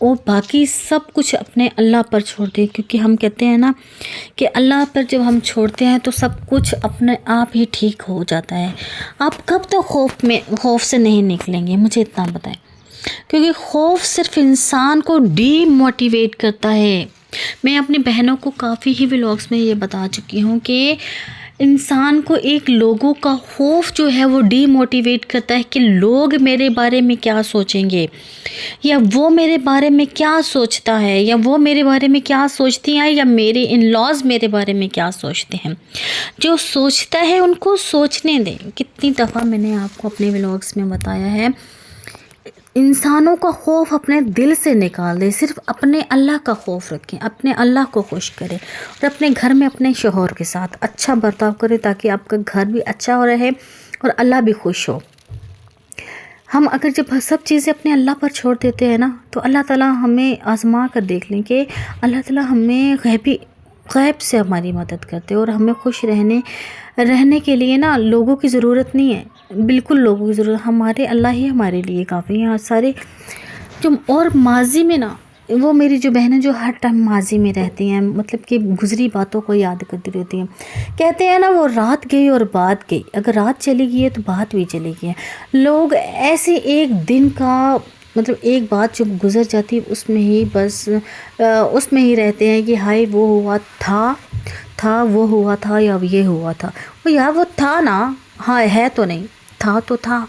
اور باقی سب کچھ اپنے اللہ پر چھوڑ دیں، کیونکہ ہم کہتے ہیں نا کہ اللہ پر جب ہم چھوڑتے ہیں تو سب کچھ اپنے آپ ہی ٹھیک ہو جاتا ہے۔ آپ کب تک خوف سے نہیں نکلیں گے، مجھے اتنا بتائیں، کیونکہ خوف صرف انسان کو ڈی موٹیویٹ کرتا ہے۔ میں اپنی بہنوں کو کافی ہی ولاگس میں یہ بتا چکی ہوں کہ انسان کو ایک لوگوں کا خوف جو ہے وہ ڈی موٹیویٹ کرتا ہے کہ لوگ میرے بارے میں کیا سوچیں گے، یا وہ میرے بارے میں کیا سوچتا ہے، یا وہ میرے بارے میں کیا سوچتی ہیں، یا میرے ان لاز میرے بارے میں کیا سوچتے ہیں۔ جو سوچتا ہے ان کو سوچنے دیں۔ کتنی دفعہ میں نے آپ کو اپنے ولاگس میں بتایا ہے، انسانوں کا خوف اپنے دل سے نکال دے، صرف اپنے اللہ کا خوف رکھیں، اپنے اللہ کو خوش کریں، اور اپنے گھر میں اپنے شوہر کے ساتھ اچھا برتاؤ کریں تاکہ آپ کا گھر بھی اچھا رہے اور اللہ بھی خوش ہو۔ ہم اگر جب سب چیزیں اپنے اللہ پر چھوڑ دیتے ہیں نا تو اللہ تعالیٰ ہمیں آزما کر دیکھ لیں کہ اللہ تعالیٰ ہمیں غیب سے ہماری مدد کرتے، اور ہمیں خوش رہنے کے لیے نا لوگوں کی ضرورت نہیں ہے، بالکل لوگوں کی ضرورت، ہمارے اللہ ہی ہمارے لیے کافی ہیں۔ سارے اور ماضی میں نا وہ میری جو بہنیں جو ہر ٹائم ماضی میں رہتی ہیں، مطلب کہ گزری باتوں کو یاد کرتی رہتی ہیں، کہتے ہیں نا وہ رات گئی اور بات گئی، اگر رات چلی گئی ہے تو بات بھی چلی گئی ہے۔ لوگ ایسے ایک دن کا مطلب ایک بات جو گزر جاتی ہے اس میں ہی بس اس میں ہی رہتے ہیں کہ ہائے وہ ہوا تھا وہ ہوا تھا، یا یہ ہوا تھا، وہ یار وہ تھا نا، ہاں ہے تو نہیں تھا، تو تھا،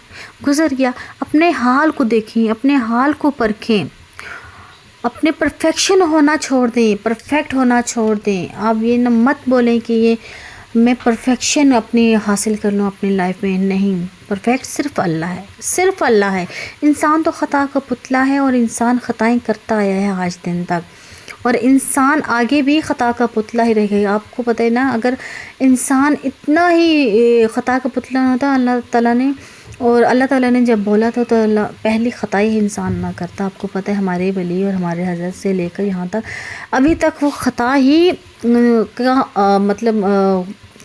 گزر گیا۔ اپنے حال کو دیکھیں، اپنے حال کو پرکھیں، اپنے پرفیکشن ہونا چھوڑ دیں، پرفیکٹ ہونا چھوڑ دیں۔ آپ یہ نہ مت بولیں کہ یہ میں پرفیکشن اپنی حاصل کر لوں اپنی لائف میں، نہیں، پرفیکٹ صرف اللہ ہے، صرف اللہ ہے۔ انسان تو خطا کا پتلا ہے، اور انسان خطائیں کرتا آیا ہے آج دن تک، اور انسان آگے بھی خطا کا پتلا ہی رہے گا۔ آپ کو پتہ ہے نا، اگر انسان اتنا ہی خطا کا پتلا ہوتا اللہ تعالیٰ نے جب بولا تھا تو پہلی خطائی انسان نہ کرتا۔ آپ کو پتہ ہے ہمارے ولی اور ہمارے حضرت سے لے کر یہاں تک ابھی تک وہ خطا ہی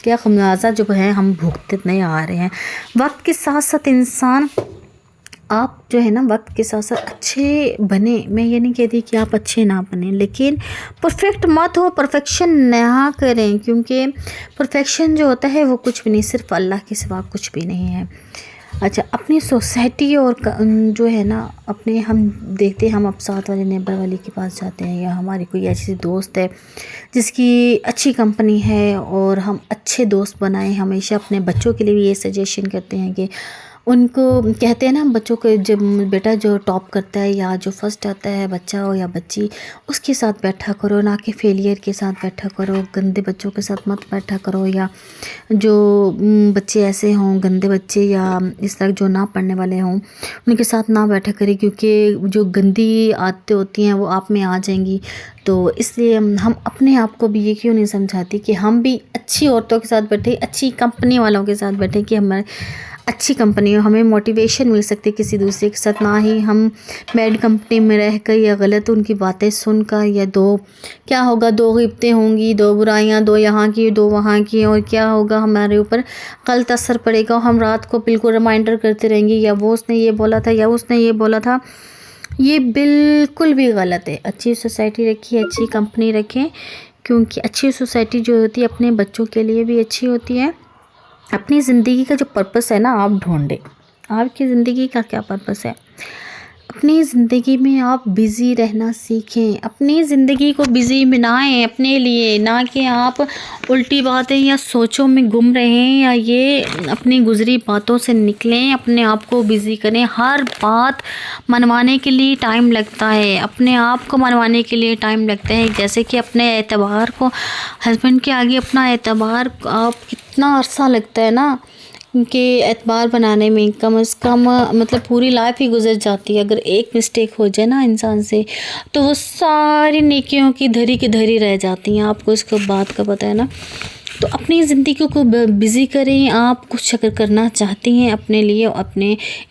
کیا خمیازہ جو ہے ہم بھگتتے نہیں آ رہے ہیں۔ وقت کے ساتھ ساتھ انسان آپ جو ہے نا وقت کے ساتھ ساتھ اچھے بنے، میں یہ نہیں کہتی کہ آپ اچھے نہ بنیں، لیکن پرفیکٹ مت ہو، پرفیکشن نہ کریں، کیونکہ پرفیکشن جو ہوتا ہے وہ کچھ بھی نہیں، صرف اللہ کے سوا کچھ بھی نہیں ہے۔ اچھا، اپنی سوسائٹی اور جو ہے نا ہم دیکھتے ہیں، ہم اب ساتھ والے نیبر والے کے پاس جاتے ہیں، یا ہماری کوئی ایسی دوست ہے جس کی اچھی کمپنی ہے اور ہم اچھے دوست بنائیں، ہمیشہ اپنے بچوں کے لیے بھی یہ سجیشن کرتے ہیں کہ ان کو کہتے ہیں نا بچوں کو، جب بیٹا جو ٹاپ کرتا ہے یا جو فرسٹ آتا ہے بچہ ہو یا بچی، اس کے ساتھ بیٹھا کرو، نہ کہ فیلئر کے ساتھ بیٹھا کرو، گندے بچوں کے ساتھ مت بیٹھا کرو، یا جو بچے ایسے ہوں گندے بچے یا اس طرح جو نہ پڑھنے والے ہوں ان کے ساتھ نہ بیٹھا کرے، کیونکہ جو گندی عادتیں ہوتی ہیں وہ آپ میں آ جائیں گی۔ تو اس لیے ہم اپنے آپ کو بھی یہ کیوں نہیں سمجھاتی کہ ہم بھی اچھی عورتوں کے ساتھ بیٹھے، اچھی کمپنی والوں کے ساتھ بیٹھے، کہ ہمارے اچھی کمپنی ہو، ہمیں موٹیویشن مل سکتی کسی دوسرے کے ساتھ، نہ ہی ہم بیڈ کمپنی میں رہ کر یا غلط ان کی باتیں سن کر، یا کیا ہوگا، 2 غیبتیں ہوں گی، 2 برائیاں، 2 یہاں کی 2 وہاں کی، اور کیا ہوگا، ہمارے اوپر غلط اثر پڑے گا، ہم رات کو بالکل ریمائنڈر کرتے رہیں گے، یا وہ اس نے یہ بولا تھا یا اس نے یہ بولا تھا۔ یہ بالکل بھی غلط ہے۔ اچھی سوسائٹی رکھیے، اچھی کمپنی رکھیں، کیونکہ اچھی سوسائٹی جو ہوتی ہے اپنے بچوں کے لیے بھی اچھی ہوتی ہے۔ اپنی زندگی کا جو پرپس ہے نا آپ ڈھونڈیں، آپ کی زندگی کا کیا پرپس ہے، اپنی زندگی میں آپ بزی رہنا سیکھیں، اپنی زندگی کو بزی بنائیں اپنے لیے، نہ کہ آپ الٹی باتیں یا سوچوں میں گم رہیں، یا یہ اپنی گزری باتوں سے نکلیں، اپنے آپ کو بزی کریں۔ ہر بات منوانے کے لیے ٹائم لگتا ہے، اپنے آپ کو منوانے کے لیے ٹائم لگتا ہے، جیسے کہ اپنے اعتبار کو، ہسبینڈ کے آگے اپنا اعتبار آپ کتنا عرصہ لگتا ہے نا کہ اعتبار بنانے میں، کم از کم مطلب پوری لائف ہی گزر جاتی ہے۔ اگر ایک مسٹیک ہو جائے نا انسان سے تو وہ ساری نیکیوں کی دھری کی دھری رہ جاتی ہیں، آپ کو اس کو بات کا پتہ ہے نا۔ تو اپنی زندگی کو بزی کریں۔ آپ کچھ اگر کرنا چاہتی ہیں اپنے لیے،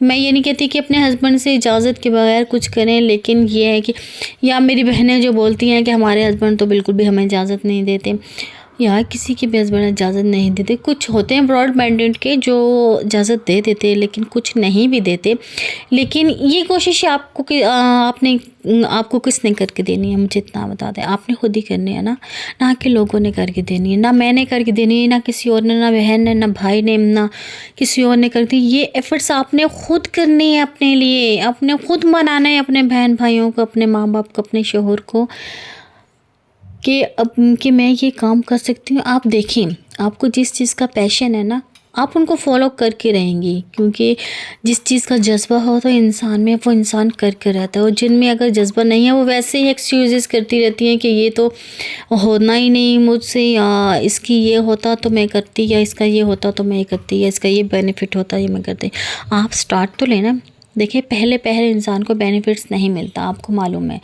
میں یہ نہیں کہتی کہ اپنے ہسبینڈ سے اجازت کے بغیر کچھ کریں، لیکن یہ ہے کہ یا میری بہنیں جو بولتی ہیں کہ ہمارے ہسبینڈ تو بالکل بھی ہمیں اجازت نہیں دیتے، یا کسی کے بھی ہسبینڈ اجازت نہیں دیتے، کچھ ہوتے ہیں براڈ مائنڈڈ کے جو اجازت دے دیتے لیکن کچھ نہیں بھی دیتے، لیکن یہ کوشش آپ کو کہ آپ نے آپ کو کس نے کر کے دینی ہے؟ مجھے اتنا بتا دیں. آپ نے خود ہی کرنی ہے نا کہ لوگوں نے کر کے دینی ہے. نہ میں نے کر کے دینی ہے، نہ کسی اور نے، نہ بہن نے، نہ بھائی نے، نہ کسی اور نے کر دی. یہ ایفرٹس آپ نے خود کرنی ہے اپنے لیے. آپ نے خود منانا ہے اپنے بہن بھائیوں کو، اپنے ماں باپ کو، اپنے شوہر کو کہ میں یہ کام کر سکتی ہوں. آپ دیکھیں، آپ کو جس چیز کا پیشن ہے نا، آپ ان کو فالو کر کے رہیں گی، کیونکہ جس چیز کا جذبہ ہوتا ہے انسان میں، وہ انسان کر کے رہتا ہے. اور جن میں اگر جذبہ نہیں ہے، وہ ویسے ہی ایکسکیوزز کرتی رہتی ہیں کہ یہ تو ہونا ہی نہیں مجھ سے، یا اس کی یہ ہوتا تو میں کرتی، یا اس کا یہ ہوتا تو میں کرتی، یا اس کا یہ بینیفٹ ہوتا یہ میں کرتی. آپ سٹارٹ تو لینا. دیکھیں، پہلے انسان کو بینیفٹس نہیں ملتا، آپ کو معلوم ہے.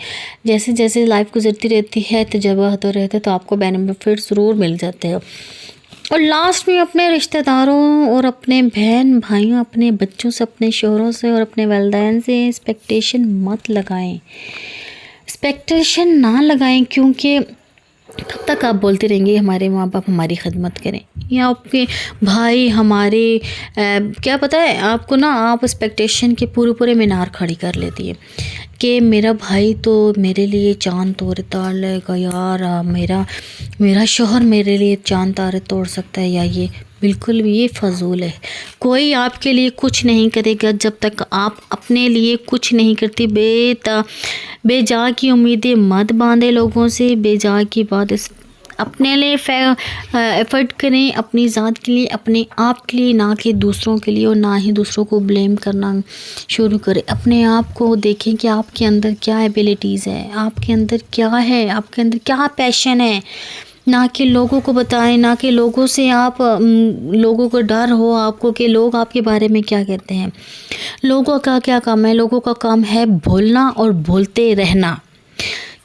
جیسے جیسے لائف گزرتی رہتی ہے، تجربہ ہوتا رہتا ہے، تو آپ کو بینیفٹ ضرور مل جاتے ہیں. اور لاسٹ میں اپنے رشتہ داروں اور اپنے بہن بھائیوں، اپنے بچوں سے، اپنے شوہروں سے اور اپنے والدین سے ایکسپیکٹیشن مت لگائیں. ایکسپیکٹیشن نہ لگائیں، کیونکہ کب تک آپ بولتے رہیں گے ہمارے ماں باپ ہماری خدمت کریں، یا آپ کے بھائی ہمارے کیا پتہ ہے آپ کو نا، آپ ایکسپیکٹیشن کے پورے مینار کھڑی کر لیتی ہے کہ میرا بھائی تو میرے لیے چاند تارے توڑ لے گا یار، میرا شوہر میرے لیے چاند تارے توڑ سکتا ہے، یا یہ بالکل بھی یہ فضول ہے. کوئی آپ کے لیے کچھ نہیں کرے گا جب تک آپ اپنے لیے کچھ نہیں کرتی. بے جا کی امیدیں مت باندھے لوگوں سے. بے جا کی بات، اپنے لیے ایفرٹ کریں، اپنی ذات کے لیے، اپنے آپ کے لیے، نہ کہ دوسروں کے لیے. اور نہ ہی دوسروں کو بلیم کرنا شروع کریں. اپنے آپ کو دیکھیں کہ آپ کے اندر کیا ایبیلٹیز ہے، آپ کے اندر کیا ہے، آپ کے اندر کیا پیشن ہے. نہ کہ لوگوں کو بتائیں، نہ کہ لوگوں سے آپ لوگوں کو ڈر ہو آپ کو کہ لوگ آپ کے بارے میں کیا کہتے ہیں. لوگوں کا کیا کام ہے؟ لوگوں کا کام ہے بولنا اور بولتے رہنا.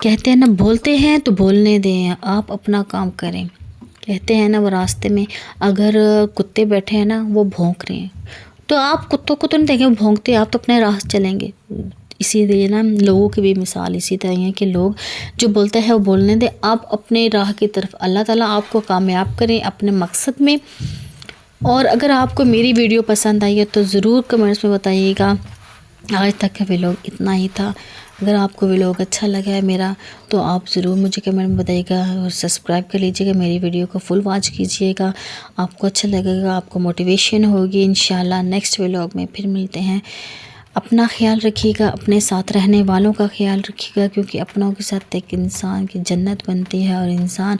کہتے ہیں نا، بولتے ہیں تو بولنے دیں، آپ اپنا کام کریں. کہتے ہیں نا، وہ راستے میں اگر کتے بیٹھے ہیں نا، وہ بھونک رہے ہیں، تو آپ کتوں کو تو نہیں دیکھیں بھونکتے، آپ تو اپنے راہ چلیں گے. اسی لیے نا، لوگوں کی بھی مثال اسی طرح ہے کہ لوگ جو بولتے ہیں وہ بولنے دیں، آپ اپنے راہ کی طرف. اللہ تعالیٰ آپ کو کامیاب کریں اپنے مقصد میں. اور اگر آپ کو میری ویڈیو پسند آئی ہے تو ضرور کمنٹس میں بتائیے گا. آج تک کا ولاگ اتنا ہی تھا. اگر آپ کو ولاگ اچھا لگا ہے میرا، تو آپ ضرور مجھے کمنٹ میں بتائیے گا، اور سبسکرائب کر لیجیے گا. میری ویڈیو کو فل واچ کیجیے گا، آپ کو اچھا لگے گا، آپ کو موٹیویشن ہوگی. انشاءاللہ نیکسٹ ولاگ میں پھر ملتے ہیں. اپنا خیال رکھیے گا، اپنے ساتھ رہنے والوں کا خیال رکھیے گا، کیونکہ اپنوں کے ساتھ ایک انسان کی جنت بنتی ہے. اور انسان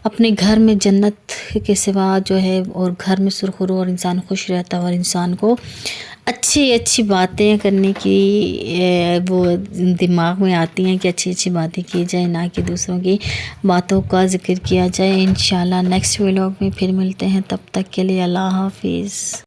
اپنے گھر میں جنت کے سوا جو ہے، اور گھر میں سرخرو، اور انسان خوش رہتا ہے. اور انسان کو اچھی باتیں کرنے کی وہ دماغ میں آتی ہیں کہ اچھی باتیں کی جائیں، نہ کہ دوسروں کی باتوں کا ذکر کیا جائے. انشاءاللہ نیکسٹ ولاگ میں پھر ملتے ہیں. تب تک کے لیے اللہ حافظ.